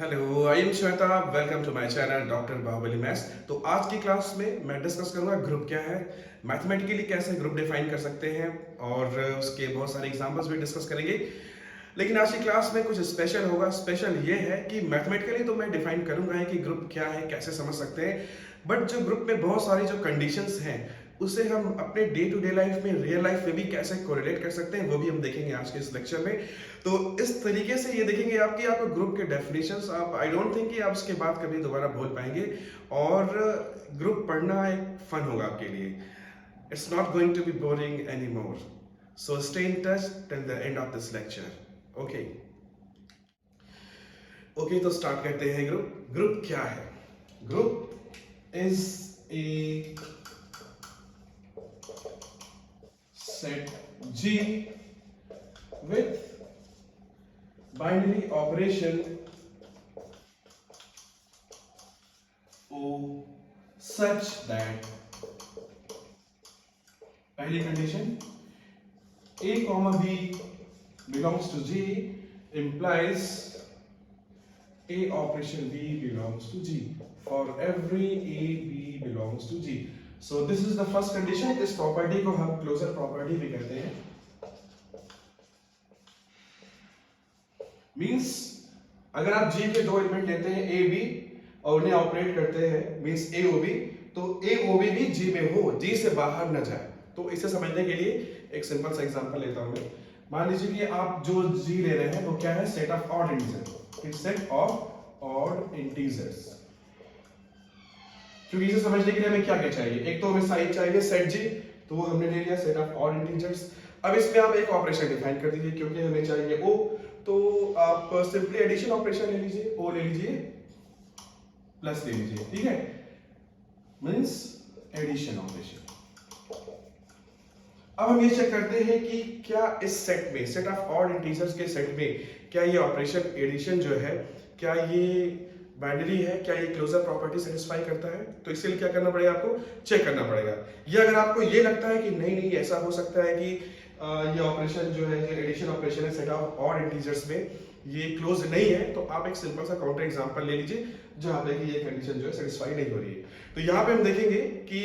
Hello, I am Shweta. Welcome to my channel doctor Bahubali maths. तो आज की क्लास में मैं डिस्कस करूंगा ग्रुप क्या है, मैथमेटिकली कैसे ग्रुप डिफाइन कर सकते हैं और उसके बहुत सारे एग्जांपल्स भी डिस्कस करेंगे। लेकिन आज की क्लास में कुछ स्पेशल होगा। स्पेशल ये है कि मैथमेटिकली तो मैं डिफाइन करूंगा है कि ग्रुप क्या है, कैसे समझ सकते हैं, बट जो ग्रुप में बहुत सारी जो कंडीशंस हैं उसे हम अपने डे टू डे लाइफ में, रियल लाइफ में भी कैसे कोरिलेट कर सकते हैं, वो भी हम देखेंगे आज के इस लेक्चर में। तो इस तरीके से ये देखेंगे आपकी आप ग्रुप के डेफिनेशंस आप आई डोंट थिंक कि आप इसके बाद कभी दोबारा बोल पाएंगे। और ग्रुप पढ़ना एक फन होगा आपके लिए। It's not going to be boring any more. So stay in touch till the end of this lecture. Okay okay, तो स्टार्ट करते हैं। ग्रुप क्या है? Group is a set G with binary operation O such that पहली condition A comma B belongs to G implies A operation B belongs to G for every A B belongs to G. So this is the first condition. इस property को हम closure property भी कहते हैं। Means अगर आप G के दो एलिमेंट लेते हैं A B और उन्हें ऑपरेट करते हैं, मींस A O B, तो A O B भी G में हो, G से बाहर न जाए। तो इसे समझने के लिए एक सिंपल सा एग्जांपल लेता हूं मैं। मान लीजिए कि आप जो G ले रहे हैं वो क्या है? Set of odd integer. Set of odd integers. क्योंकि इसे समझने के लिए हमें क्या क्या चाहिए? एक तो हमें साइन चाहिए सेट G, तो वो हमने ले लिया, सेट ऑफ ऑड इंटीजर्स। अब इसमें आप एक ऑपरेशन डिफाइन कर दीजिए, क्योंकि हमें चाहिए O, तो आप सिंपली एडिशन ऑपरेशन ले लीजिए, O ले लीजिए प्लस ले लीजिए, ठीक है? Means addition operation. अब हम ये चेक करते हैं कि क्या इस सेट में, सेट ऑफ ऑड इंटीजर्स के सेट में, क्या ये ऑपरेशन एडिशन जो है, क्या ये बाइनरी है, क्या ये क्लोजर प्रॉपर्टी सेटिस्फाई करता है? तो इसके लिए क्या करना पड़ेगा? आपको चेक करना पड़ेगा। या अगर आपको ये लगता है कि नहीं नहीं ऐसा हो सकता है कि ये ऑपरेशन जो है, जो एडिशन ऑपरेशन है सेट ऑफ ऑड इंटीजर्स में, ये क्लोज नहीं है, तो आप एक सिंपल सा काउंटर एग्जांपल ले लीजिए जहां पे कि ये कंडीशन जो है सेटिस्फाई नहीं हो रही है। तो यहाँ पे हम देखेंगे कि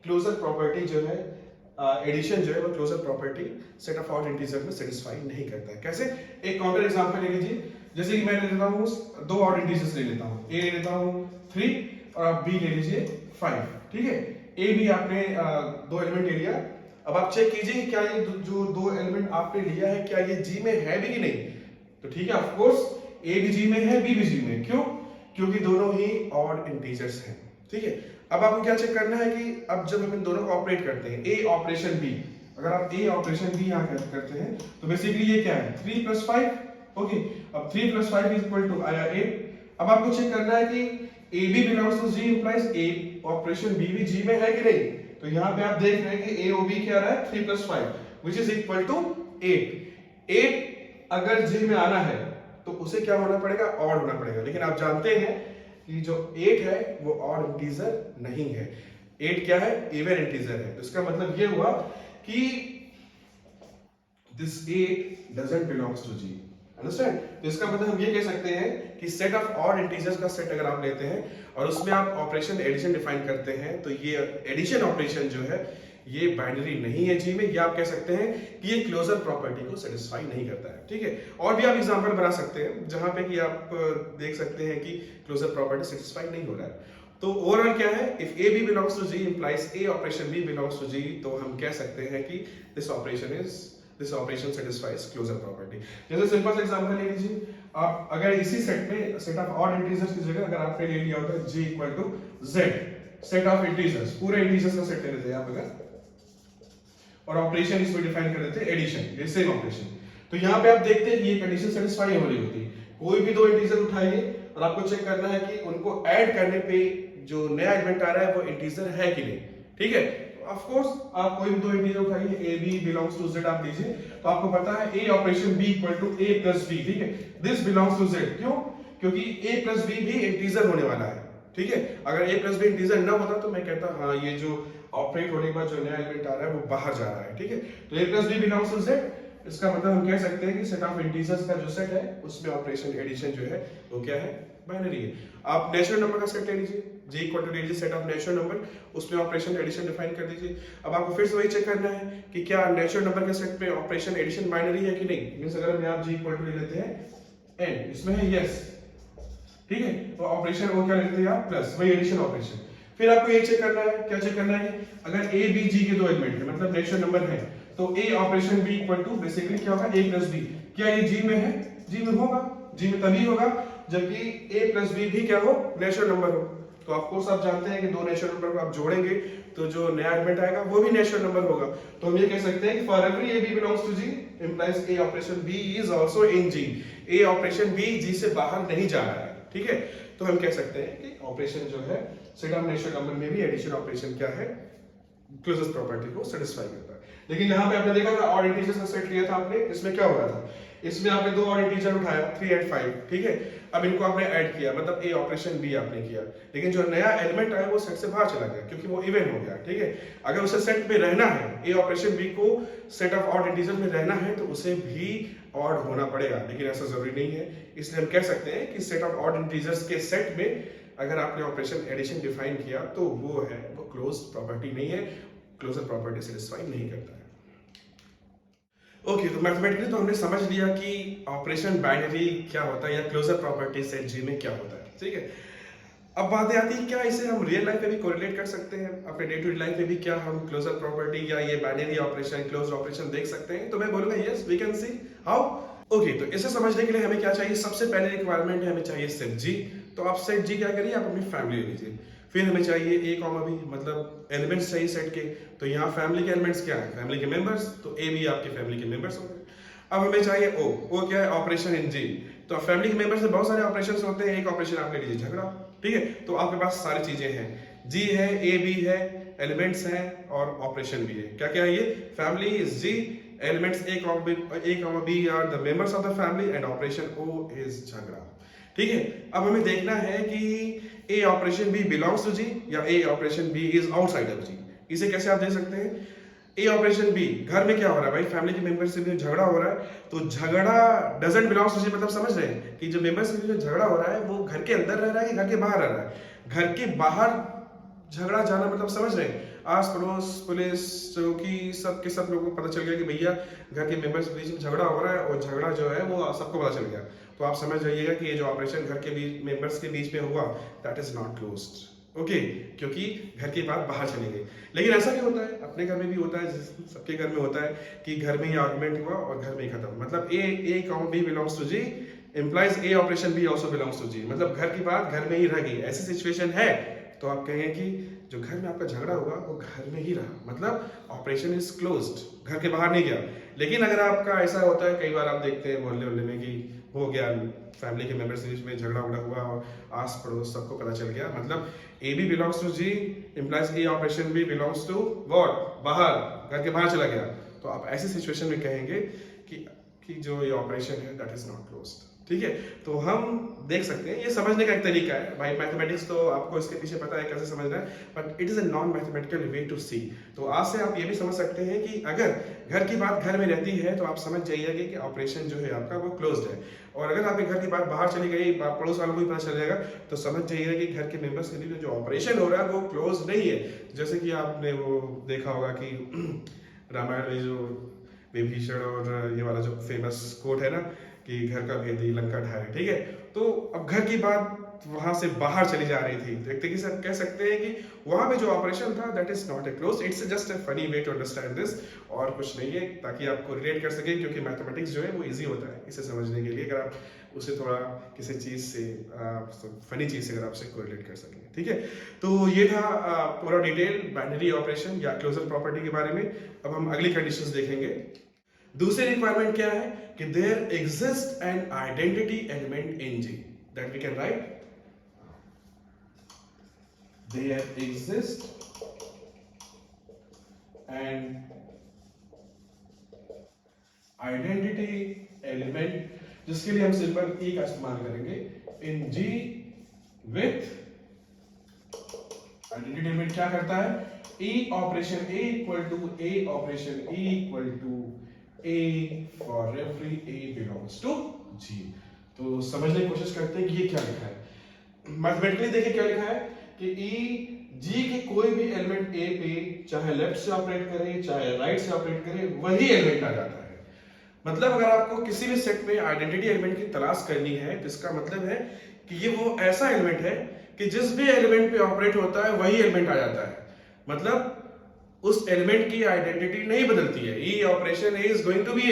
क्लोजर प्रॉपर्टी जो है, एडिशन जो है वो closure property set of odd integer में सेटिस्फाई नहीं करता है। कैसे? एक काउंटर एग्जांपल ले लीजिए। जैसे कि मैं ले लेता हूँ दो ऑड इंटीजर्स ले लेता हूँ, A ले लेता हूँ 3 और आप B ले लीजिए 5, ठीक है? A B आपने दो एलिमेंट ले लिया। अब आप चेक कीजिए क्या ये जो दो एलिमेंट आपने लिया है क्या ये G में है भी कि नहीं? तो ठीक है, ऑफ कोर्स A भी G में है, B भी G में। क्यों? क्योंकि दोनों ही ऑड इंटीजर्स हैं, ठीक है? अब आपको क्या चेक करना है कि अब जब हम इन दोनों को ऑपरेट करते हैं, A ऑपरेशन B, अगर आप A ऑपरेशन B यहाँ करते हैं तो बेसिकली ये क्या है? 3 + 5, ओके। अब 3 + 5 = आया 8। अब आपको चेक करना है कि AB belongs to G implies A operation B भी G में है कि नहीं? तो यहाँ पे आप देख रहे हैं कि AOB क्या रहा है? 3 + 5 which is equal to 8। 8 अगर G में आना है तो उसे क्या होना पड़ेगा? ऑड होना पड़ेगा। लेकिन आप जानते हैं कि जो 8 है वो ऑड इंटीजर नहीं है। 8 क्या है? इवन इंटीजर है। तो इसका मतलब ये हुआ कि this 8 doesn't belongs to G। Understand? तो इसका मतलब हम ये कह सकते हैं कि सेट ऑफ ऑड इंटीजर्स का सेट अगर आप लेते हैं और उसमें आप ऑपरेशन एडिशन डिफाइन करते हैं, तो ये एडिशन ऑपरेशन जो है ये बाइनरी नहीं है G में। ये आप कह सकते हैं कि ये क्लोजर प्रॉपर्टी को सेटिस्फाई नहीं करता है, ठीक है? और भी आप एग्जांपल बना सकते हैं जहां पे कि आप देख सकते हैं कि क्लोजर प्रॉपर्टी सेटिस्फाई नहीं हो रहा है। तो ओवरऑल क्या है? If A B belongs to G implies A operation B belongs to G, तो हम कह सकते हैं कि this operation satisfies closure property। जैसे सिंपल सा एग्जांपल ले लीजिए, आप अगर इसी सेट में सेट ऑफ ऑड इंटीजर्स की जगह अगर आपने ले लिया होता G = Z, set of integers, पूरे इंटीजर्स का सेट ले लेते हैं आप अगर, और ऑपरेशन इसमें डिफाइन कर देते हैं एडिशन, ये सेम ऑपरेशन। तो यहाँ पे आप देखते हैं कि ये कंडीशन सेटिस्फाई हो रही होती है। कोई भी दो इंटीजर उठाइए और आपको चेक करना है कि उनको ऐड करने पे जो नया एलिमेंट आ रहा है वो इंटीजर है कि नहीं, ठीक है? ऑफ कोर्स आप कोई भी दो इंटीजर उठाइए, A B belongs to Z आप लीजिए, तो आपको पता है A operation B = A + B, ठीक है? This belongs to Z। क्यों? क्योंकि A + B भी इंटीजर होने वाला है, ठीक है? अगर A + B इंटीजर ना होता तो मैं कहता हाँ ये जो ऑपरेट होने के बाद जो नया एलिमेंट आ रहा है वो बाहर जा रहा है, ठीक है? तो A + B belongs to Z। इसका मतलब हम कह सकते हैं कि सेट ऑफ इंटीजर्स का जो सेट है उसमें ऑपरेशन एडिशन जो है वो क्या है, बाइनरी है। आप नेचुरल नंबर का सेट ले लीजिए, j इक्वल टू लीजिए सेट ऑफ नेचुरल नंबर, उसमें ऑपरेशन एडिशन डिफाइन कर दीजिए। अब आपको फिर से वही चेक करना है कि क्या नेचुरल नंबर के सेट में ऑपरेशन एडिशन बाइनरी है कि नहीं। मींस अगर हम आप j इक्वल टू ले लेते हैं n, इसमें है यस, ठीक है, तो ऑपरेशन वो क्या लेते हैं आप, प्लस, वही एडिशन ऑपरेशन। फिर आपको ये चेक करना है, क्या चेक करना है कि अगर a b g के दो एलिमेंट है, मतलब नेचुरल नंबर है, तो a operation b equal to basically क्या होगा, a प्लस b। क्या ये g में है, g में होगा, g में तभी होगा जबकि a प्लस b भी क्या हो, नेचुरल नंबर हो। तो आपको सब जानते हैं कि दो नेचुरल नंबर को आप जोड़ेंगे तो जो नया एलिमेंट आएगा वो भी नेचुरल नंबर होगा। तो हम ये कह सकते हैं कि for every a b belongs to g implies a operation b is also in g। a operation b g से बाहर नहीं जा रहा है, ठीक है। तो हम कह सकते हैं कि ऑपरेशन जो है सेट ऑफ नेचुरल नंबर में भी एडिशन ऑपरेशन क्या है, क्लोजेस्ट प्रॉपर्टी को सेटिस्फाई करता है। लेकिन यहाँ पे आपने देखा था ऑड इंटीजर्स का सेट लिया था आपने, इसमें क्या हो रहा था, इसमें आपने दो ऑड इंटीजर उठाया 3 और 5, ठीक है। अब इनको आपने ऐड किया, मतलब ए ऑपरेशन बी आपने किया, लेकिन जो नया एलिमेंट आया वो सेट से बाहर चला गया क्योंकि वो इवन हो गया, ठीक है। अगर उसे सेट में रहना है, ए ऑपरेशन बी को सेट ऑफ ऑड इंटीजर में रहना है तो उसे भी ऑड होना पड़ेगा, लेकिन ऐसा जरूरी नहीं है। इसलिए हम कह सकते हैं कि सेट ऑफ ऑड इंटीजर्स के सेट में अगर आपने ऑपरेशन एडिशन डिफाइन किया तो वो है, वो क्लोज्ड प्रॉपर्टी नहीं है, क्लोजर प्रॉपर्टी सेटिस्फाई नहीं करता है। ओके, तो मैथमेटिकली तो हमने समझ लिया कि ऑपरेशन बाइनरी क्या होता है या क्लोजर प्रॉपर्टी सेट जी में क्या होता है, ठीक है। अब बातें आती है क्या इसे हम रियल लाइफ में भी कोरिलेट कर सकते हैं, अपने डे टू डे लाइफ में भी क्या हम क्लोजर प्रॉपर्टी या ये बाइनरी ऑपरेशन क्लोज्ड ऑपरेशन देख सकते हैं। तो मैं बोलूंगा yes we can see how. Okay, तो इसे समझने के लिए हमें क्या चाहिए, सबसे पहले रिक्वायरमेंट है हमें चाहिए सेट जी। तो आप सेट जी क्या करिए, आप अपनी फैमिली ले लीजिए। फिर हमें चाहिए ए कॉमा बी, मतलब एलिमेंट्स चाहिए सेट के। तो यहाँ फैमिली के एलिमेंट्स क्या है, फैमिली के मेंबर्स, तो ए बी आपके फैमिली के मेंबर्स हो गए। अब हमें चाहिए ओ, ओ क्या है, ऑपरेशन इन जी। तो फैमिली के मेंबर्स में बहुत सारे ऑपरेशंस होते हैं, एक ऑपरेशन आप ले लीजिए झगड़ा, ठीक है। तो आपके पास सारी चीजें हैं, जी है, ए बी है, एलिमेंट्स हैं और ऑपरेशन भी है। क्या क्या है ये, family is G, elements A comma B are the members of the family and operation O is झगड़ा, ठीक है। अब हमें देखना है कि A operation B belongs to G या A operation B is outside of G. इसे कैसे आप देख सकते हैं, ए ऑपरेशन बी, घर में क्या हो रहा है भाई, फैमिली के मेंबर्स से भी झगड़ा हो रहा है, तो झगड़ा डजंट बिलोंग्स टू जी, मतलब समझ रहे हैं कि जो मेंबर्स से जो झगड़ा हो रहा है वो घर के अंदर रह रहा है कि घर के बाहर रह रहा है। घर के बाहर झगड़ा जाना मतलब समझ रहे हैं, आस पड़ोस पुलिस चौकी सब के सब लोगों को पता चल गया कि भैया घर के मेंबर्स के बीच में झगड़ा हो रहा है और झगड़ा जो है वो सबको पता चल गया। तो आप समझ जाइएगा कि ये जो ऑपरेशन घर के बीच मेंबर्स के बीच में हुआ that is not closed, okay, क्योंकि घर की बात बाहर चली गई। लेकिन ऐसा भी होता है, अपने घर में भी होता है, सबके घर में होता है कि घर में ही आर्गुमेंट हुआ और घर में ही खत्म, मतलब A comma B belongs to G implies A operation B also belongs to G, मतलब घर की बात घर में ही रह गई। ऐसी सिचुएशन है तो आप कहेंगे कि जो घर में आपका झगड़ा हुआ वो घर में ही रहा, मतलब ऑपरेशन इज क्लोज्ड, घर के बाहर नहीं गया। लेकिन अगर आपका ऐसा होता है, कई बार आप देखते हैं मोहल्ले वल्ले में कि हो गया फैमिली के मेंबर्स के बीच में झगड़ा उगड़ा हुआ और आस पड़ोस सबको पता चल गया, मतलब A B belongs to G implies A operation B belongs to what, बाहर, घर के बाहर चला गया। तो आप ऐसी सिचुएशन में कहेंगे कि जो ये ऑपरेशन है दैट इज नॉट क्लोज्ड, ठीक है। तो हम देख सकते हैं, ये समझने का एक तरीका है भाई, मैथमेटिक्स तो आपको इसके पीछे पता है कैसे समझना है, but it is a non mathematical way to see. तो आज से आप ये भी समझ सकते हैं कि अगर घर की बात घर में रहती है तो आप समझ जाइएगा कि ऑपरेशन जो है आपका वो क्लोज्ड है, और अगर आपके घर की बात बाहर चली गई, पड़ोस वालों को भी पता चल जाएगा, तो समझ जाइएगा कि घर के मेंबर्स के लिए जो ऑपरेशन हो रहा है वो क्लोज नहीं है। जैसे कि आपने वो देखा होगा कि रामायण में जो विभीषण और ये वाला जो फेमस कोट है ना कि घर का भेदी लंका ढाए, ठीक है। तो अब घर की बात वहां से बाहर चली जा रही थी, तो एक तरीके से कह सकते हैं कि वहां पे जो ऑपरेशन था that is not a close, it's just a funny way to understand this, और कुछ नहीं है, ताकि आपको रिलेट कर सके, क्योंकि मैथमेटिक्स जो है वो इजी होता है इसे समझने के लिए, अगर आप उसे थोड़ा किसी चीज से फनी चीज से अगर आपसे कोरिलेट कर सकें, ठीक है। तो ये था पूरा डिटेल बाइनरी ऑपरेशन या क्लोजर प्रॉपर्टी के बारे में। अब हम अगली कंडीशंस देखेंगे। दूसरी रिक्वायरमेंट क्या है कि there exist an identity element in G, that we can write there exist an identity element, जिसके लिए हम सिंपल ई का इस्तेमाल करेंगे, in G with identity element क्या करता है, A operation A equal to A for every A belongs to G। तो समझने की कोशिश करते हैं कि ये क्या लिखा है। मैथमेटिकली देखिए क्या लिखा है कि E G के कोई भी एलिमेंट A पे चाहे लेफ्ट से ऑपरेट करे चाहे राइट से ऑपरेट करे वही एलिमेंट आ जाता है। मतलब अगर आपको किसी भी सेट में आइडेंटिटी एलिमेंट की तलाश करनी है तो इसका मतलब है कि ये वो ऐसा एलिमेंट है कि जिस भी एलिमेंट पे ऑपरेट होता है वही एलिमेंट आ जाता है। मतलब उस एलिमेंट की आइडेंटिटी नहीं बदलती है। A operation A is going to be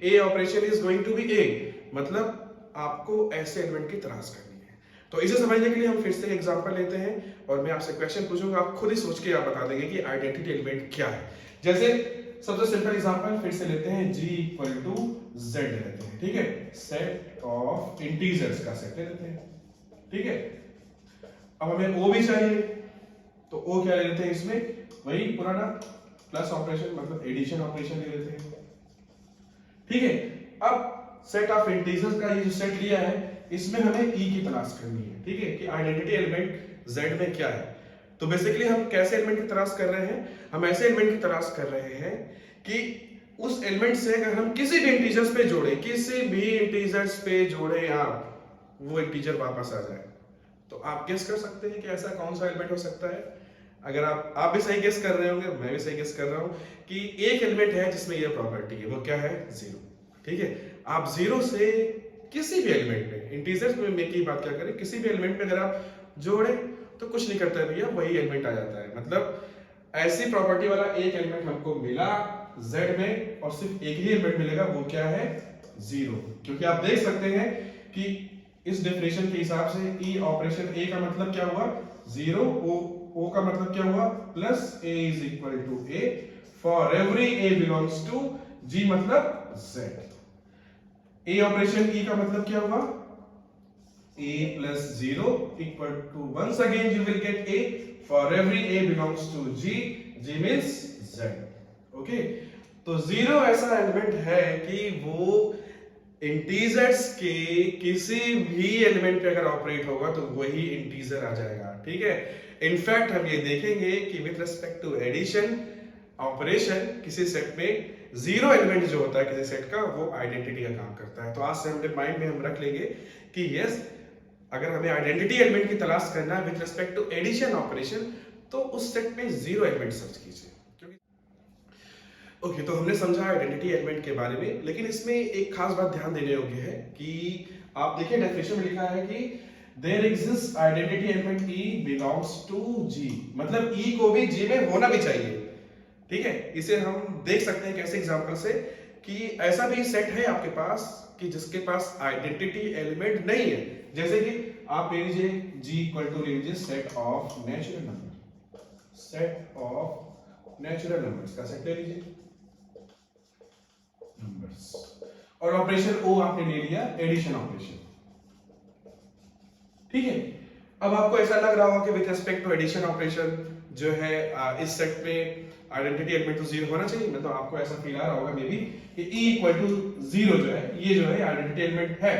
A operation is going to be A. मतलब आपको ऐसे एलिमेंट की तलाश करनी है। तो इसे समझने के लिए हम फिर से एग्जांपल लेते हैं और मैं आपसे क्वेश्चन पूछूंगा, आप खुद ही सोच के आप बता देंगे कि आइडेंटिटी एलिमेंट क्या है। जैसे सबसे सिंपल एग्जांपल फिर से लेते हैं, g इक्वल टू z लेते हैं, ठीक है, सेट ऑफ इंटीजर्स का सेट ले लेते हैं, ठीक है। अब हमें o भी चाहिए तो o क्या ले लेते हैं, इसमें वही पुराना प्लस ऑपरेशन मतलब एडिशन ऑपरेशन ले लेते हैं, ठीक है। अब सेट ऑफ इंटीजर्स का ये जो सेट लिया है इसमें हमें e की तलाश करनी है, ठीक है, कि आइडेंटिटी एलिमेंट z में क्या है। तो बेसिकली हम कैसे एलिमेंट की तलाश कर रहे हैं, हम ऐसे एलिमेंट की तलाश कर रहे हैं कि उस एलिमेंट से अगर हम किसी भी इंटीजर्स पे जोड़े, किसी भी इंटीजर्स पे जोड़े आप, वो इंटीजर वापस आ जाए। तो आप गेस कर सकते हैं कि ऐसा कौन सा एलिमेंट हो सकता है। अगर आप भी सही गेस कर रहे होंगे, मैं भी सही गेस कर रहा हूं कि एक एलिमेंट है जिसमें यह प्रॉपर्टी है, वो क्या है, जीरो, ठीक है। आप जीरो से किसी भी एलिमेंट में, इंटीजर्स में की बात क्या करें, किसी भी एलिमेंट में अगर आप जोड़े तो कुछ नहीं करता है भैया, वही एलिमेंट आ जाता है। मतलब ऐसी प्रॉपर्टी वाला एक एलिमेंट हमको मिला z में और सिर्फ एक ही एलिमेंट मिलेगा, वो क्या है, जीरो। क्योंकि आप देख सकते हैं कि इस डेफिनेशन के हिसाब से ई ऑपरेशन ए का मतलब क्या हुआ, जीरो, ओ का मतलब क्या हुआ, plus A is equal to A for every A belongs to G मतलब z। ए ऑपरेशन ई का मतलब क्या हुआ, a plus 0 equal to, once again you will get a for every a belongs to g means z, okay। तो zero ऐसा element है कि वो इंटीजर्स के किसी भी एलिमेंट पे अगर ऑपरेट होगा तो वही इंटीजर आ जाएगा, ठीक है। इनफैक्ट हम ये देखेंगे कि with respect to addition operation किसी सेट में जीरो एलिमेंट जो होता है किसी सेट का, वो आइडेंटिटी का काम करता है। तो आज से हमने माइंड में हम रख लेंगे कि यस, अगर हमें आइडेंटिटी एलिमेंट की तलाश करना है with respect to addition operation तो उस सेट में जीरो एलिमेंट सर्च कीजिए। ओके, तो हमने समझा आइडेंटिटी एलिमेंट के बारे में, लेकिन इसमें एक खास बात ध्यान देने योग्य है कि आप देखिए डेफिनेशन में लिखा है कि there exist identity element E belongs to G, मतलब E को भी G में होना भी चाहिए, ठीक है। इसे हम देख सकते हैं कैसे एग्जांपल से कि ऐसा भी सेट है आपके पास कि जिसके पास आइडेंटिटी एलिमेंट नहीं है। जैसे कि आप ले लीजिए G इक्वल टू ले लीजिए set of natural number, set of natural numbers का सेट ले लीजिए नंबर्स, और ऑपरेशन O आपने ले लिया एडिशन ऑपरेशन, ठीक है। अब आपको ऐसा लग रहा होगा कि with respect to addition operation जो है इस सेट में आइडेंटिटी एलिमेंट तो जीरो होना चाहिए, मतलब आपको ऐसा फील आ रहा होगा मे बी कि E इक्वल टू जीरो जो है ये जो है आइडेंटिटी एलिमेंट है,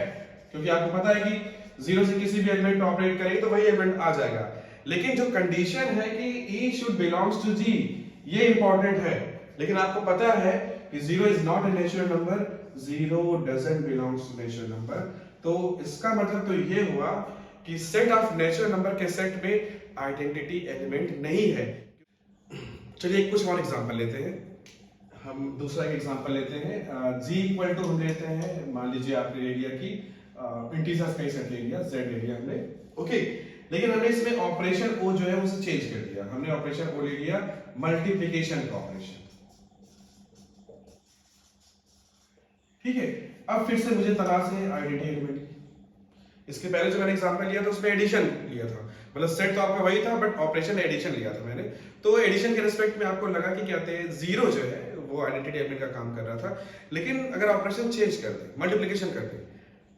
क्योंकि आपको पता है कि जीरो से किसी भी एलिमेंट पे ऑपरेट करेंगे तो वही एलिमेंट आ जाएगा। लेकिन जो कंडीशन है कि E should belongs to G, ये इंपॉर्टेंट है। लेकिन आपको पता है कि zero is not a natural number, zero doesn't belongs to natural number. तो इसका मतलब तो ये हुआ कि सेट ऑफ नेचुरल नंबर के सेट में आइडेंटिटी एलिमेंट नहीं है। चलिए कुछ और एग्जांपल लेते हैं। हम दूसरा एक एग्जांपल लेते हैं, g इक्वल टू हम लेते हैं, मान लीजिए आपने ले लिया कि इंटीजर्स का सेट ले लिया, z ले लिया हमने, ओके। लेकिन हमने इसमें ऑपरेशन o जो है उसे चेंज कर दिया, हमने ऑपरेशन o ले लिया मल्टीप्लिकेशन का ऑपरेशन, ठीक है। अब फिर से मुझे तलाश है आइडेंटिटी एलिमेंट की। इसके पहले जो मैंने एग्जांपल लिया था उसमें एडिशन लिया था, मतलब सेट तो आपका वही था बट ऑपरेशन एडिशन लिया था मैंने। तो एडिशन के रिस्पेक्ट में आपको लगा कि क्या कहते हैं, जीरो जो है वो आइडेंटिटी एलिमेंट का काम कर रहा था। लेकिन अगर ऑपरेशन चेंज कर दे, मल्टीप्लिकेशन कर दे,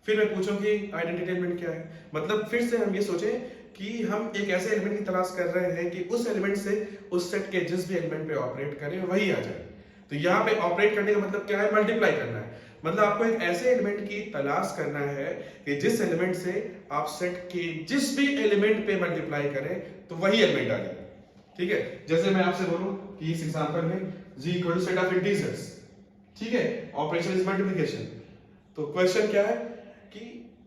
फिर मैं पूछूं कि आइडेंटिटी एलिमेंट क्या है, मतलब फिर से हम ये सोचें कि हम एक ऐसे एलिमेंट की तलाश कर रहे हैं कि उस एलिमेंट से उस सेट के जिस भी एलिमेंट पे ऑपरेट करें वही आ जाए। तो यहाँ पे ऑपरेट करने का मतलब क्या है, मल्टीप्लाई करना है। मतलब आपको एक ऐसे एलिमेंट की तलाश करना है कि जिस एलिमेंट से आप सेट के जिस भी एलिमेंट पे मल्टीप्लाई करें तो वही एलिमेंट आ जाए, ठीक है। जैसे मैं आपसे बोलूं कि इस एग्जांपल में g equal to set of integers, ठीक है, ऑपरेशन इज मल्टीप्लिकेशन। तो क्वेश्चन क्या है कि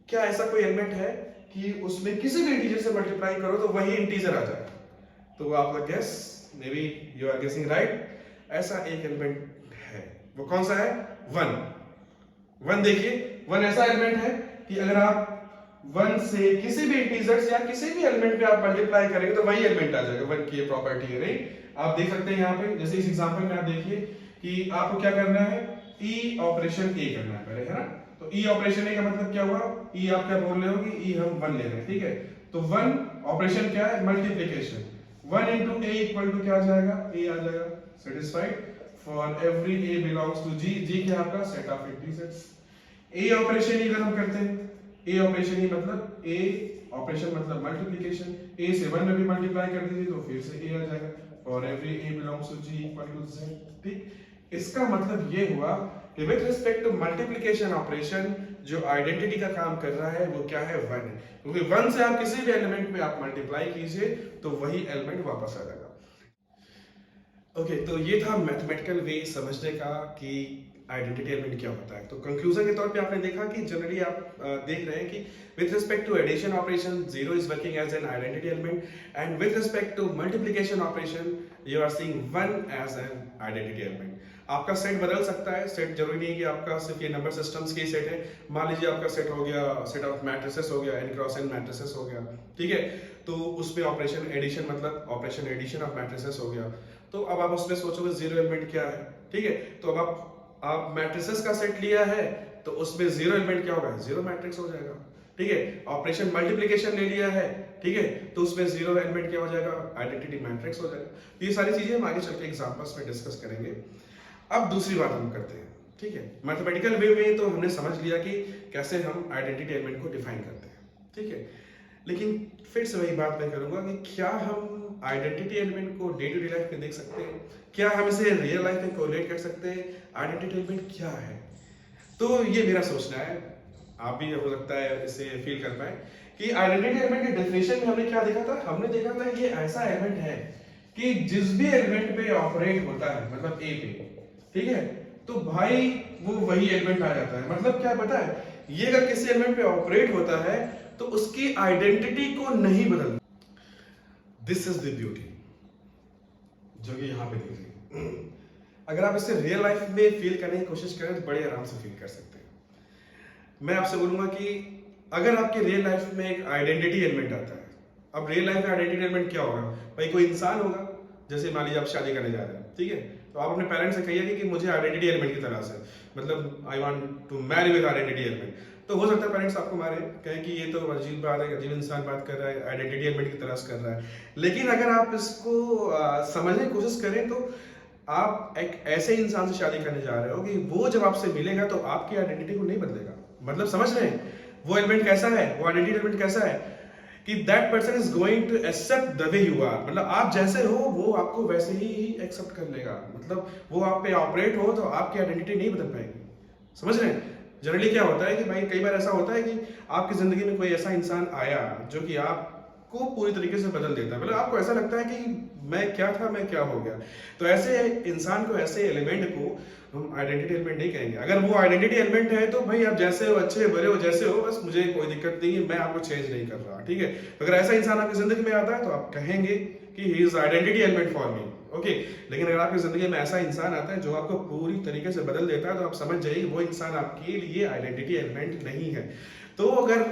क्या ऐसा कोई एलिमेंट है कि उसमें किसी भी इंटीजर से मल्टीप्लाई करो तो वही इंटीजर आ जाए? तो आपका guess, maybe you are guessing right, ऐसा एक एलिमेंट है। वो कौन सा है? वन। वन देखिए, वन ऐसा एलिमेंट है कि अगर आप वन से किसी भी इंटीजर्स या किसी भी एलिमेंट पे आप मल्टीप्लाई करेंगे तो वही एलिमेंट आ जाएगा। वन की ये प्रॉपर्टी है, नहीं? आप देख सकते हैं यहाँ पे, जैसे इस एग्जांपल में आप देखिए कि आपको क्या करना है, ई ऑपरेशन ए करना है पहले, है ना? तो ई ऑपरेशन ए का मतलब क्या हुआ? ई आप क्या बोल रहे हो कि ई हम वन ले रहे हैं, ठीक है? तो वन ऑपरेशन क्या है? Multiplication. One into A equal to क्या आ जाएगा? ए आ जाएगा। Satisfied? For every A belongs to G, G क्या आपका set of integers. A operation ही अगर हम करते हैं, ए ऑपरेशन ही मतलब ए ऑपरेशन मतलब मल्टीप्लीकेशन, ए से वन में भी मल्टीप्लाई कर दीजिए तो फिर से ए आ जाएगा। For every A belongs to G equal to Z, ठीक? इसका मतलब ये हुआ कि with respect to multiplication operation जो आइडेंटिटी का काम कर रहा है वो क्या है? वन है। क्योंकि वन से आप किसी भी एलिमेंट में आप मल्टीप्लाई कीजिए तो वही एलिमेंट वापस आ जाएगा। ओके, तो ये था मैथमेटिकल वे समझने का कि आइडेंटिटी एलिमेंट क्या होता है। तो कंक्लूजन के तौर पे आपने देखा कि जनरली आप देख रहे हैं कि with respect to addition operation zero is working as an identity element, and with respect to multiplication operation you are seeing one as an identity element. आपका सेट बदल सकता है, सेट जरूरी नहीं है कि आपका सिर्फ ये नंबर सिस्टम्स के सेट है। मान लीजिए आपका सेट हो गया, सेट ऑफ मैट्रिसेस हो गया, n क्रॉस n मैट्रिसेस हो गया, ठीक है? तो उसमें ऑपरेशन एडिशन मतलब ऑपरेशन एडिशन ऑफ मैट्रिसेस हो गया। तो अब आप उसमें सोचोगे जीरो एलिमेंट क्या है, ठीक है? तो अब आप मैट्रिसेस का सेट लिया है तो उसमें जीरो एलिमेंट क्या होगा? जीरो मैट्रिक्स हो जाएगा, ठीक है? ऑपरेशन मल्टीप्लिकेशन ले लिया है, ठीक है? तो उसमें जीरो एलिमेंट क्या हो जाएगा? आइडेंटिटी मैट्रिक्स हो जाएगा। ये सारी चीजें हम आगे चल के एग्जांपल्स में डिस्कस करेंगे। अब दूसरी बात हम करते हैं, ठीक है? मैथमेटिकल वे में तो हमने समझ लिया कि कैसे हम आइडेंटिटी एलिमेंट को डिफाइन करते हैं, ठीक है? लेकिन फिर से वही बात मैं करूंगा कि क्या हम आइडेंटिटी एलिमेंट को डे टू डे लाइफ में देख सकते हैं? क्या हम इसे रियल लाइफ में कोरिलेट कर सकते हैं? आइडेंटिटी एलिमेंट क्या है? तो ये मेरा सोचना है, आप भी हो सकता है इसे फील कर पाए कि आइडेंटिटी एलिमेंट की डेफिनेशन में हमने क्या देखा था? हमने देखा था कि ये ऐसा एलिमेंट है कि जिस भी एलिमेंट पे ऑपरेट होता है, मतलब ए पे, ठीक है, तो भाई वो वही एलिमेंट आ जाता है। मतलब क्या पता है, ये अगर किसी एलिमेंट पे ऑपरेट होता है तो उसकी आइडेंटिटी को नहीं बदलता। दिस इज द ब्यूटी जो कि यहां पे दिख रही है। अगर आप इसे रियल लाइफ में फील करने की कोशिश करें तो बड़े आराम से फील कर सकते हैं। मैं आपसे बोलूंगा कि अगर आपके रियल लाइफ में एक आइडेंटिटी एलिमेंट आता है, अब रियल लाइफ में आइडेंटिटी एलिमेंट क्या होगा? भाई कोई इंसान होगा, जैसे मान लीजिए आप शादी करने जा रहे हैं, ठीक है? तो आप अपने पेरेंट्स से कहिए कि मुझे आइडेंटिटी एलिमेंट की तरह से, मतलब I want to marry with identity element. तो हो सकता है पेरेंट्स आपको मारे, कहें कि ये तो अजीब बात है, अजीब इंसान बात कर रहा है, आइडेंटिटी एलिमेंट की तरह से कर रहा है। लेकिन अगर आप इसको समझने की कोशिश करें तो आप एक ऐसे इंसान से शादी करने जा रहे हो कि वो जब आपसे मिलेगा तो आपकी आइडेंटिटी को नहीं बदलेगा। मतलब समझ रहे हैं वो एलिमेंट कैसा है, वो आइडेंटिटी एलिमेंट कैसा है कि that person is going to accept the way you are. मतलब आप जैसे हो वो आपको वैसे ही एक्सेप्ट कर लेगा। मतलब वो आप पे ऑपरेट हो तो आपकी आइडेंटिटी नहीं बदल पाएगी। समझ रहे हैं? जनरली क्या होता है कि भाई कई बार ऐसा होता है कि आपकी जिंदगी में कोई ऐसा इंसान आया जो कि आपको पूरी तरीके से बदल देता है। मतलब आपको ऐसा लगता है कि मैं क्या था, मैं क्या हो गया। तो ऐसे इंसान को, ऐसे एलिमेंट को हम आइडेंटिटी एलिमेंट नहीं कहेंगे। अगर वो आइडेंटिटी एलिमेंट है तो भाई आप जैसे हो, अच्छे बड़े हो, जैसे हो, बस मुझे कोई दिक्कत नहीं है, मैं आपको चेंज नहीं कर रहा, ठीक है? तो अगर ऐसा इंसान आपकी जिंदगी में आता है तो आप कहेंगे कि he is identity element for me, okay? लेकिन अगर आपकी जिंदगी में ऐसा इंसान आता है जो आपको पूरी तरीके से बदल देता है तो आप समझ जाइए वो इंसान आपके लिए आइडेंटिटी एलिमेंट नहीं है। तो अगर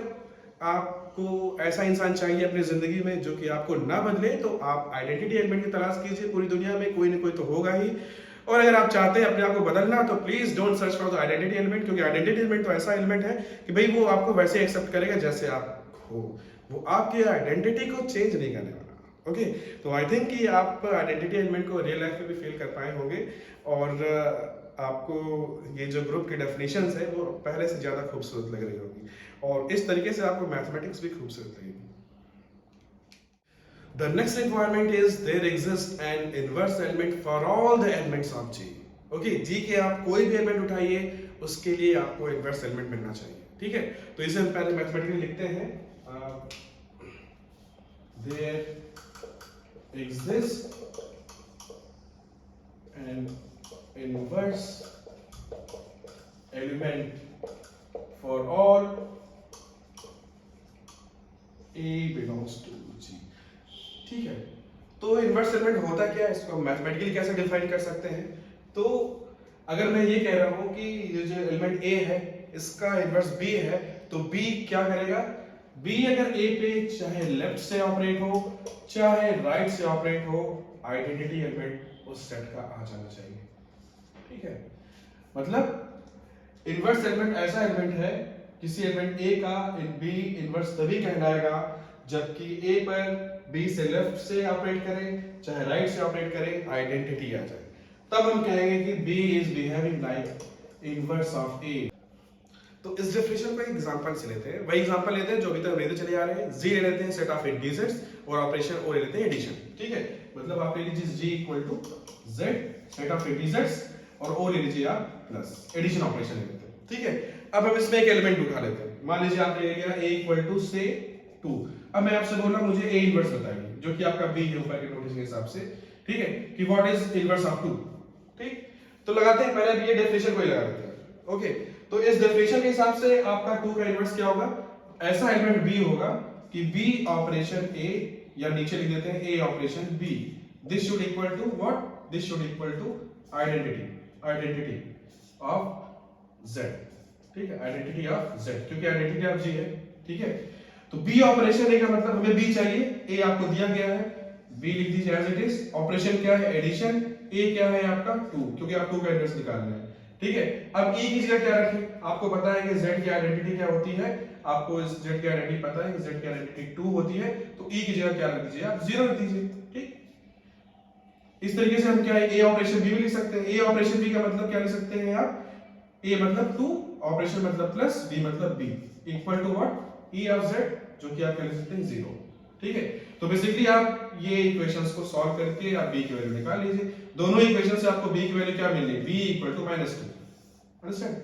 आपको ऐसा इंसान चाहिए अपनी जिंदगी में जो कि आपको ना बदले तो आप आइडेंटिटी एलिमेंट की तलाश कीजिए। पूरी दुनिया में कोई ना कोई तो होगा ही। और अगर आप चाहते हैं अपने आप को बदलना तो please don't search for the identity element, क्योंकि आइडेंटिटी एलिमेंट तो ऐसा एलिमेंट है कि भाई वो आपको वैसे एक्सेप्ट करेगा जैसे आप हो। वो आपकी आइडेंटिटी को चेंज नहीं करने वाला, ओके? तो आई थिंक कि आप आइडेंटिटी एलिमेंट को रियल लाइफ में भी फील कर पाए होंगे और आपको ये जो ग्रुप की डेफिनेशंस है वो पहले से ज्यादा खूबसूरत लग रही होगी और इस तरीके से आपको मैथमेटिक्स भी खूबसूरत लगेगी। The next requirement is there exists an inverse element for all the elements of G. Okay, G के आप कोई भी एलिमेंट उठाइए उसके लिए आपको इनवर्स एलिमेंट मिलना चाहिए, ठीक है? तो इसे हम पहले मैथमेटिकली लिखते हैं। There exists an inverse element for all A belongs to G। ठीक है, तो इनवर्स एलिमेंट होता क्या है, इसको मैथमेटिकली कैसे डिफाइन कर सकते हैं। तो अगर मैं ये कह रहा हूं कि ये जो एलिमेंट A है इसका इनवर्स B है, तो B क्या करेगा, B अगर A पे चाहे लेफ्ट से ऑपरेट हो चाहे राइट से ऑपरेट हो, आइडेंटिटी एलिमेंट उस सेट का आ जाना चाहिए। ठीक है, मतलब इनवर्स एलिमेंट ऐसा एलिमेंट है किसी एलिमेंट A का B इनवर्स तभी कहलाएगा जबकि A पर B से लेफ्ट से ऑपरेट करे चाहे राइट से ऑपरेट करे, आइडेंटिटी आ जाए, तब हम कहेंगे कि B is behaving like inverse of A। तो इस डेफिनेशन को एक एग्जांपल से लेते हैं, वही एग्जांपल लेते हैं जो अभी तक लेते चले आ रहे हैं। G ले लेते हैं सेट ऑफ इंटीजर्स और ऑपरेशन O ले लेते हैं एडिशन। ठीक है, मतलब आप ले लीजिए G equal to Z set of integers और O ले लीजिए आप प्लस एडिशन ऑपरेशन ले लेते हैं। ठीक है, अब हम इसमें एक एलिमेंट उठा लेते हैं, मान लीजिए आप ले लिया A इक्वल टू से 2। अब मैं आपसे बोला मुझे A इनवर्स बताइए, जो कि आपका B है ऊपर के नोटिस के हिसाब से। ठीक है, कि व्हाट इज इनवर्स ऑफ 2। ठीक, तो लगाते हैं पहले ये डेफिनेशन को ही लगा लेते हैं। ओके, तो इस डेफिनेशन के हिसाब से आपका 2 का इनवर्स क्या होगा, ऐसा एलिमेंट B होगा कि B ऑपरेशन A, या नीचे लिख देते हैं A operation B, this should equal to what, this should equal to identity of Z। ठीक है, आइडेंटिटी ऑफ Z, क्योंकि आइडेंटिटी ऑफ G है। ठीक है, तो B ऑपरेशन A का मतलब हमें B चाहिए, A आपको दिया गया है, B लिख दीजिए एज इट इज। ऑपरेशन क्या है, एडिशन, A क्या है आपका 2, क्योंकि आप 2 का इनवर्स निकालना है। ठीक है, अब E की जगह क्या रखें, आपको पता है कि Z की आइडेंटिटी क्या होती है, आपको इस Z की आइडेंटिटी पता है कि Z की आइडेंटिटी 2 होती है, तो E की जगह क्या रख दीजिए आप 0 रख दीजिए। ठीक, इस तरीके से हम क्या है A ऑपरेशन B भी लिख सकते हैं। A ऑपरेशन B का मतलब क्या लिख सकते हैं आप, A मतलब 2, ऑपरेशन मतलब प्लस, B मतलब B, equal to what, E of Z, जो कि आप कह सकते हैं 0। ठीक है, तो बेसिकली आप ये इक्वेशंस को सॉल्व करके आप B की वैल्यू निकाल लीजिए। दोनों इक्वेशन से आपको B की वैल्यू क्या मिल रही है, B इक्वल टू -2। अंडरस्टैंड,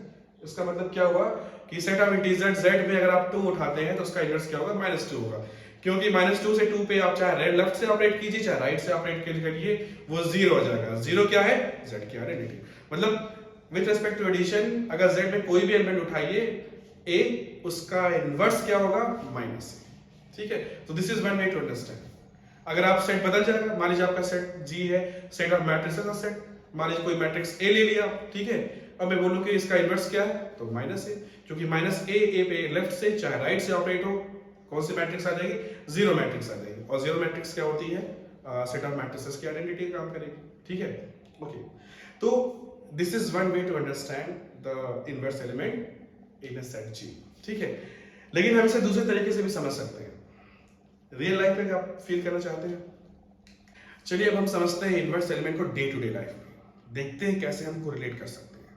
इसका मतलब क्या हुआ कि सेट ऑफ इंटीजर Z में अगर आप 2 उठाते हैं तो उसका इनवर्स क्या होगा, -2 होगा, क्योंकि -2 से 2 पे आप चाहे लेफ्ट से ऑपरेट कीजिए चाहे राइट से ऑपरेट करिए, वो 0 हो जाएगा। 0 क्या है, Z की आइडेंटिटी। मतलब विद रिस्पेक्ट टू एडिशन अगर Z में कोई भी एलिमेंट उठाइए A, उसका इनवर्स क्या होगा, -A। ठीक है, तो this is one way to understand. अगर आप सेट बदल जाएगा, मान लीजिए आपका सेट G है, सेट ऑफ मैट्रिसेस का सेट, मान लीजिए कोई मैट्रिक्स A ले लिया। ठीक है, अब मैं बोलूं कि इसका इनवर्स क्या है, तो -A, क्योंकि -A पे लेफ्ट से चाहे राइट से ऑपरेट हो, कौन सी मैट्रिक्स आ जाएगी, 0 मैट्रिक्स आ जाएगी। और 0 मैट्रिक्स क्या होती है, सेट ऑफ मैट्रिसेस की आइडेंटिटी काम करेगी। ठीक है, ओके, तो this is one way to understand the inverse element in a set G। ठीक है, लेकिन हम इसे दूसरे तरीके से भी समझ सकते हैं। रियल लाइफ में आप फील करना चाहते हैं, चलिए अब हम समझते हैं इनवर्स एलिमेंट को डे टू डे लाइफ में, देखते हैं कैसे हम कोरिलेट कर सकते हैं।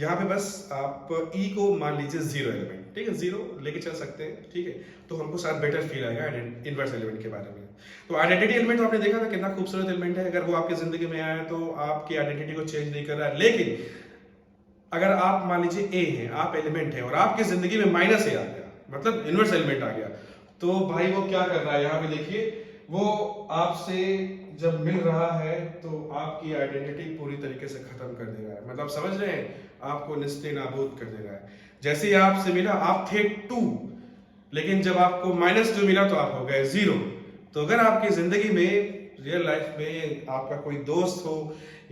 यहाँ पे बस आप E को मान लीजिए 0 एलिमेंट, ठीक है, 0 लेके चल सकते हैं। ठीक है, तो हमको शायद बेटर फील आएगा इनवर्स एलिमेंट के बारे में। तो आइडेंटिटी एलिमेंट तो आपने देखा था कितना खूबसूरत एलिमेंट है, अगर वो आपकी जिंदगी में आया तो आपकी आइडेंटिटी को चेंज नहीं कर रहा है। लेकिन अगर आप मान लीजिए A है, आप एलिमेंट है और आपकी जिंदगी में -A आ गया, मतलब इनवर्स एलिमेंट आ गया, तो भाई वो क्या कर रहा है, यहाँ पे देखिए, वो आपसे जब मिल रहा है तो आपकी आइडेंटिटी पूरी तरीके से खत्म कर दे रहा है। मतलब समझ रहे हैं, आपको निस्ते नाबूद कर दे रहा है। जैसे ही आपसे मिला आप थे 2, लेकिन जब आपको -2 मिला तो आप हो गए 0। तो अगर आपकी जिंदगी में रियल लाइफ में आपका कोई दोस्त हो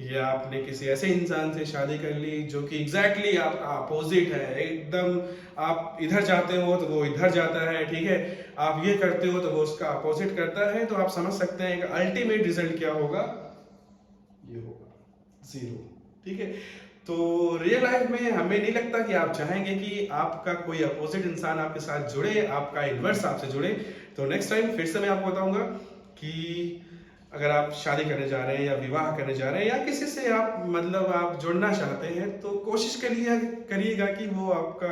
या आपने किसी ऐसे इंसान से शादी कर ली जो कि एग्जैक्टली आपका अपोजिट है, एकदम आप इधर जाते हो तो वो इधर जाता है, ठीक है, आप ये करते हो तो वो उसका अपोजिट करता है, तो आप समझ सकते हैं कि अल्टीमेट रिजल्ट क्या होगा, ये होगा 0। ठीक है, तो रियल लाइफ में हमें नहीं लगता कि आप चाहेंगे कि आपका कोई अपोजिट इंसान आपके साथ जुड़े, आपका इनवर्स आपसे जुड़े। तो नेक्स्ट टाइम फिर से मैं आपको बताऊंगा कि अगर आप शादी करने जा रहे हैं या विवाह करने जा रहे हैं या किसी से आप मतलब आप जुड़ना चाहते हैं, तो कोशिश करिएगा कि वो आपका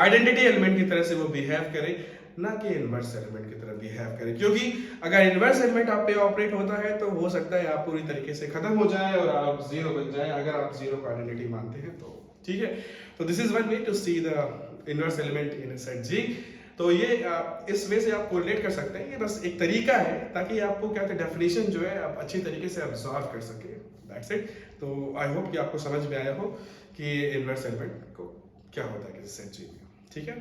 आइडेंटिटी एलिमेंट की तरह से वो बिहेव करे, ना कि इनवर्स एलिमेंट की तरह बिहेव करे। क्योंकि अगर इनवर्स एलिमेंट आप पे ऑपरेट होता है तो हो सकता है आप पूरी तरीके से खत्म हो जाए और आप 0 बन जाए, अगर आप 0 को आइडेंटिटी मानते हैं तो। ठीक है, तो this is one way to see the inverse element in a set G। तो ये इस वे से आप कोरिलेट कर सकते हैं, ये बस एक तरीका है ताकि आपको क्या कहते हैं डेफिनेशन जो है आप अच्छी तरीके से अब्सॉर्ब कर सके। That's it. तो आई होप कि आपको समझ में आया हो कि इनवर्स एलिमेंट को क्या होता है किसी सेट जी में। ठीक है,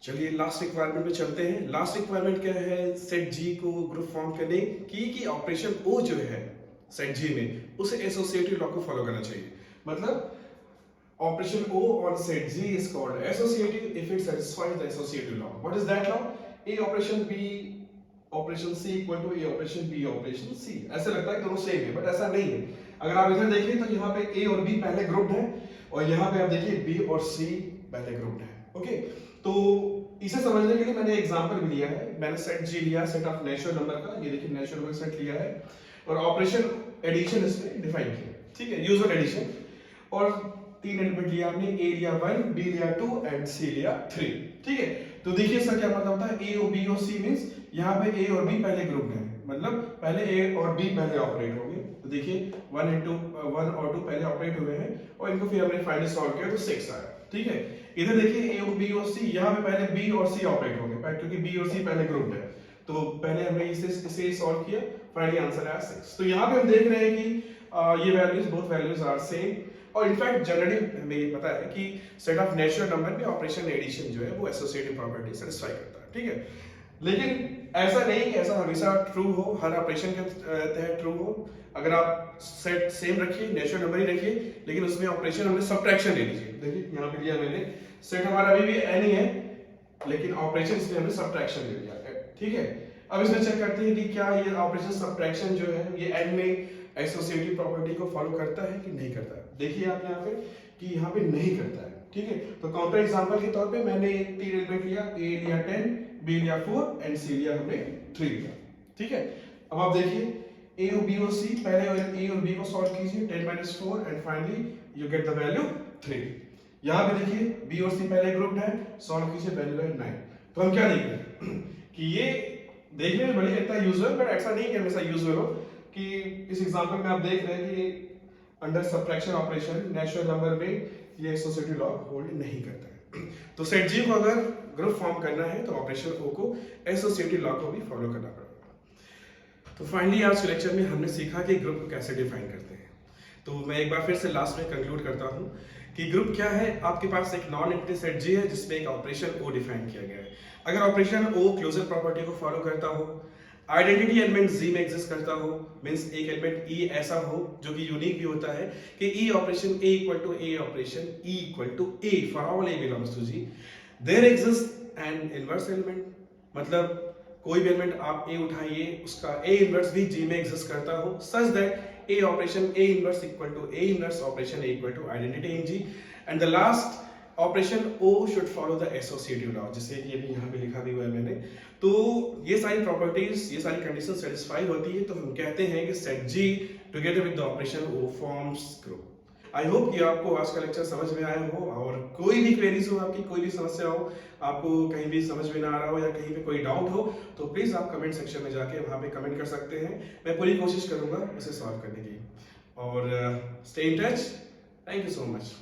चलिए लास्ट रिक्वायरमेंट पे चलते हैं। लास्ट रिक्वायरमेंट क्या है सेट जी को ग्रुप फॉर्म करने की ऑपरेशन ओ जो है सेट जी में उसे एसोसिएटिव लॉ को फॉलो करना चाहिए। मतलब operation O on set G is called associative if it satisfies the associative law. What is that law? A operation B operation C equal to A operation B operation C. ऐसे लगता है दोनों same है but ऐसा नहीं है। अगर आप इधर देखिए तो यहाँ पे A और B पहले ग्रुप्ड है और यहाँ पे आप देखिए B और C पहले ग्रुप्ड है। ओके, तो इसे समझने के लिए मैंने एग्जांपल भी लिया है। मैंने सेट G लिया, सेट ऑफ नेचुरल नंबर का, ये देखिए नेचुरल नंबर सेट लिया है और ऑपरेशन एडिशन इसमें डिफाइन किया। ठीक है, यूज ऑफ एडिशन, और तीन एलिमेंट लिया हमने, ए लिया 1, बी लिया 2 एंड सी लिया 3। ठीक है, तो देखिए इसका क्या मतलब होता है, ए और बी और सी मींस यहाँ पे ए और बी पहले ग्रुप है, मतलब पहले ए और बी पहले ऑपरेट होंगे। तो देखिए 1 और 2 पहले ऑपरेट हुए हैं और इनको फिर हमने फाइनली सॉल्व किया तो 6 आया। ठीक है, इधर देखिए ए और बी और सी, यहाँ पे पहले बी और सी ऑपरेट होंगे क्योंकि बी और सी पहले ग्रुप है, तो पहले हमने इसे सॉल्व किया, फाइनली आंसर आया 6। तो यहाँ पे हम देख रहे हैं कि ये values, both values are same, और इनफैक्ट जनरली हमें ये पता है कि सेट ऑफ नेचुरल नंबर में ऑपरेशन एडिशन जो है वो एसोसिएटिव प्रॉपर्टी सेटिस्फाई करता है। ठीक है, लेकिन ऐसा नहीं कि ऐसा हमेशा ट्रू हो, हर ऑपरेशन के तहत ट्रू हो। अगर आप सेट सेम रखिए, नेचुरल नंबर ही रखिए, लेकिन उसमें ऑपरेशन हमने सब्ट्रैक्शन ले लीजिए। देखिए यहाँ पे लिया मैंने, सेट हमारा अभी भी एन ही है लेकिन ऑपरेशन इसमें हमने सब्ट्रैक्शन ले लिया। ठीक है, अब इसमें चेक करते हैं कि क्या ये ऑपरेशन सब्ट्रैक्शन जो है ये एन में एसोसिएटिव प्रॉपर्टी को फॉलो करता है कि नहीं करता है। देखिए आप यहाँ पे कि यहाँ पे नहीं करता है। ठीक है, तो काउंटर एग्जांपल के तौर पे मैंने तीन एलिमेंट लिया, ए लिया 10, बी लिया 4 एंड सी लिया हमने 3 लिया। ठीक है, अब आप देखिए ए और बी और सी, पहले ए और बी को सॉल्व कीजिए, 10 - 4 and finally you get the value 3। यहाँ पे देखिए बी और सी पहले ग्रुप्ड है, सॉल्व कीजिए, वैल्यू है 9। तो हम क्या देख रहे हैं कि ये देखने में भले लगता है यूजुअल, बट ऐसा नहीं कि हमेशा यूजुअल हो। कि इस एग्जांपल में आप देख रहे हैं कि under subtraction operation natural number में ये एसोसिएटिव लॉ होल्ड नहीं करता है। तो सेट जी को अगर ग्रुप फॉर्म करना है तो ऑपरेशन ओ को एसोसिएटिव लॉ को भी फॉलो करना पड़ेगा। तो फाइनली आज के लेक्चर में हमने सीखा कि ग्रुप को कैसे डिफाइन करते हैं। तो मैं एक बार फिर से लास्ट में कंक्लूड करता हूं कि ग्रुप क्या है। आपके पास एक नॉन एम्प्टी सेट जी है जिसमें एक ऑपरेशन ओ डिफाइन किया गया है। अगर ऑपरेशन ओ क्लोजर प्रॉपर्टी को फॉलो करता हो, आइडेंटिटी एलिमेंट जी में एग्जिस्ट करता हो, मींस एक एलिमेंट ई ऐसा हो जो कि यूनिक भी होता है कि E operation A equal to A operation E equal to A for all A belongs to G, there exist an inverse element. मतलब कोई भी एलिमेंट आप ए उठाइए उसका ए इनवर्स भी जी में एग्जिस्ट करता हो, such that A operation A inverse equal to A inverse operation A equal to identity in G, and the last operation O should follow the associative law, जिसे ये भी यहाँ पे लिखा भी हुआ है मैंने। तो ये सारी प्रॉपर्टीज, ये सारी कंडीशन सेटिस्फाई होती है तो हम कहते हैं कि set G together with the operation O forms group. I hope कि आपको आज का लेक्चर समझ में आया हो, और कोई भी क्वेरीज हो, आपकी कोई भी समस्या हो, आपको कहीं भी समझ में ना आ रहा हो या कहीं पे कोई डाउट हो, तो प्लीज आप कमेंट सेक्शन में जाके वहां पे कमेंट कर सकते हैं। मैं पूरी कोशिश करूंगा उसे सॉल्व करने की। और stay in touch. Thank you so much.